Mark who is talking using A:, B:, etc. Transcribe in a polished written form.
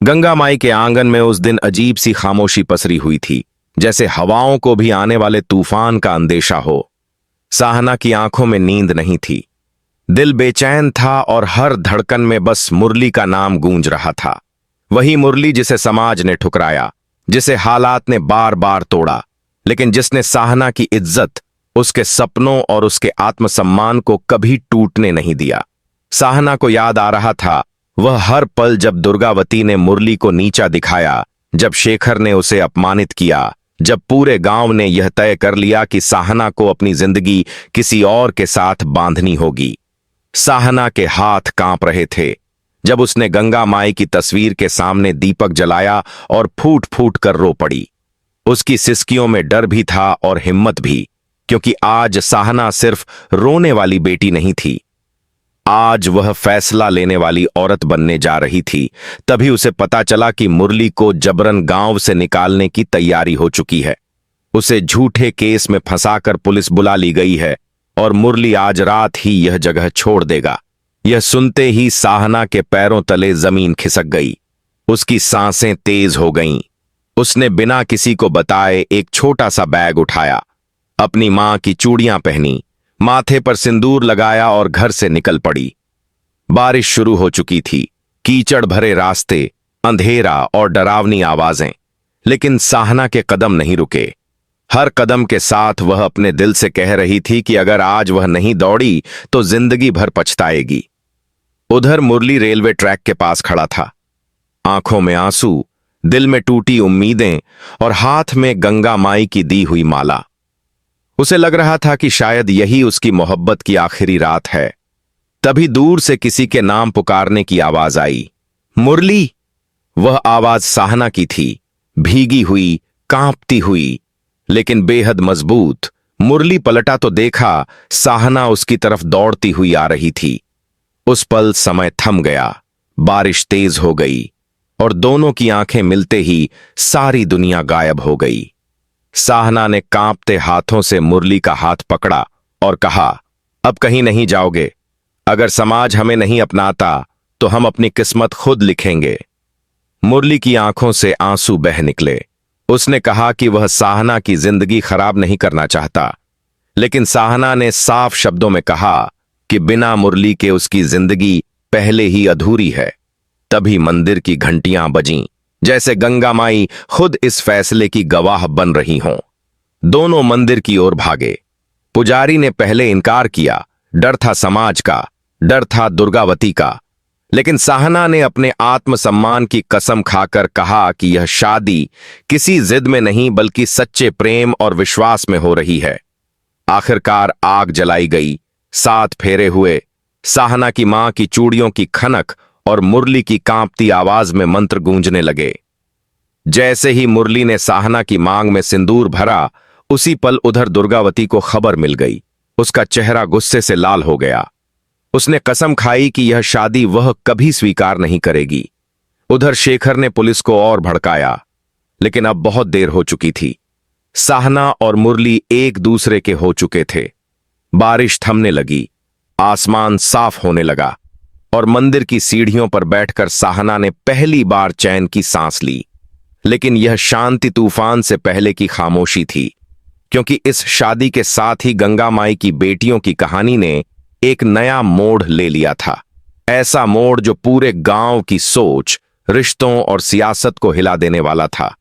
A: गंगा माई के आंगन में उस दिन अजीब सी खामोशी पसरी हुई थी, जैसे हवाओं को भी आने वाले तूफान का अंदेशा हो। साहना की आंखों में नींद नहीं थी। दिल बेचैन था और हर धड़कन में बस मुरली का नाम गूंज रहा था। वही मुरली जिसे समाज ने ठुकराया, जिसे हालात ने बार बार तोड़ा, लेकिन जिसने साहना की इज्जत, उसके सपनों और उसके आत्मसम्मान को कभी टूटने नहीं दिया। साहना को याद आ रहा था वह हर पल जब दुर्गावती ने मुरली को नीचा दिखाया, जब शेखर ने उसे अपमानित किया, जब पूरे गांव ने यह तय कर लिया कि साहना को अपनी जिंदगी किसी और के साथ बांधनी होगी। साहना के हाथ कांप रहे थे जब उसने गंगा माई की तस्वीर के सामने दीपक जलाया और फूट फूट कर रो पड़ी। उसकी सिसकियों में डर भी था और हिम्मत भी, क्योंकि आज साहना सिर्फ रोने वाली बेटी नहीं थी, आज वह फैसला लेने वाली औरत बनने जा रही थी। तभी उसे पता चला कि मुरली को जबरन गांव से निकालने की तैयारी हो चुकी है। उसे झूठे केस में फंसाकर पुलिस बुला ली गई है और मुरली आज रात ही यह जगह छोड़ देगा। यह सुनते ही साहना के पैरों तले जमीन खिसक गई। उसकी सांसें तेज हो गईं। उसने बिना किसी को बताए एक छोटा सा बैग उठाया, अपनी मां की चूड़ियां पहनी, माथे पर सिंदूर लगाया और घर से निकल पड़ी। बारिश शुरू हो चुकी थी, कीचड़ भरे रास्ते, अंधेरा और डरावनी आवाजें, लेकिन साहना के कदम नहीं रुके। हर कदम के साथ वह अपने दिल से कह रही थी कि अगर आज वह नहीं दौड़ी तो जिंदगी भर पछताएगी। उधर मुरली रेलवे ट्रैक के पास खड़ा था, आंखों में आंसू, दिल में टूटी उम्मीदें और हाथ में गंगा माई की दी हुई माला। उसे लग रहा था कि शायद यही उसकी मोहब्बत की आखिरी रात है। तभी दूर से किसी के नाम पुकारने की आवाज आई, मुरली। वह आवाज साहना की थी, भीगी हुई, कांपती हुई, लेकिन बेहद मजबूत। मुरली पलटा तो देखा, साहना उसकी तरफ दौड़ती हुई आ रही थी। उस पल समय थम गया, बारिश तेज हो गई और दोनों की आंखें मिलते ही सारी दुनिया गायब हो गई। साहना ने कांपते हाथों से मुरली का हाथ पकड़ा और कहा, अब कहीं नहीं जाओगे। अगर समाज हमें नहीं अपनाता तो हम अपनी किस्मत खुद लिखेंगे। मुरली की आंखों से आंसू बह निकले। उसने कहा कि वह साहना की जिंदगी खराब नहीं करना चाहता, लेकिन साहना ने साफ शब्दों में कहा कि बिना मुरली के उसकी जिंदगी पहले ही अधूरी है। तभी मंदिर की घंटियां बजीं, जैसे गंगा माई खुद इस फैसले की गवाह बन रही हों। दोनों मंदिर की ओर भागे। पुजारी ने पहले इनकार किया, डर था समाज का, डर था दुर्गावती का, लेकिन साहना ने अपने आत्मसम्मान की कसम खाकर कहा कि यह शादी किसी जिद में नहीं बल्कि सच्चे प्रेम और विश्वास में हो रही है। आखिरकार आग जलाई गई, 7 फेरे हुए। साहना की मां की चूड़ियों की खनक और मुरली की कांपती आवाज में मंत्र गूंजने लगे। जैसे ही मुरली ने साहना की मांग में सिंदूर भरा, उसी पल उधर दुर्गावती को खबर मिल गई। उसका चेहरा गुस्से से लाल हो गया। उसने कसम खाई कि यह शादी वह कभी स्वीकार नहीं करेगी। उधर शेखर ने पुलिस को और भड़काया, लेकिन अब बहुत देर हो चुकी थी। साहना और मुरली एक दूसरे के हो चुके थे। बारिश थमने लगी, आसमान साफ होने लगा और मंदिर की सीढ़ियों पर बैठकर साहना ने पहली बार चैन की सांस ली। लेकिन यह शांति तूफान से पहले की खामोशी थी, क्योंकि इस शादी के साथ ही गंगा माई की बेटियों की कहानी ने एक नया मोड़ ले लिया था। ऐसा मोड़ जो पूरे गांव की सोच, रिश्तों और सियासत को हिला देने वाला था।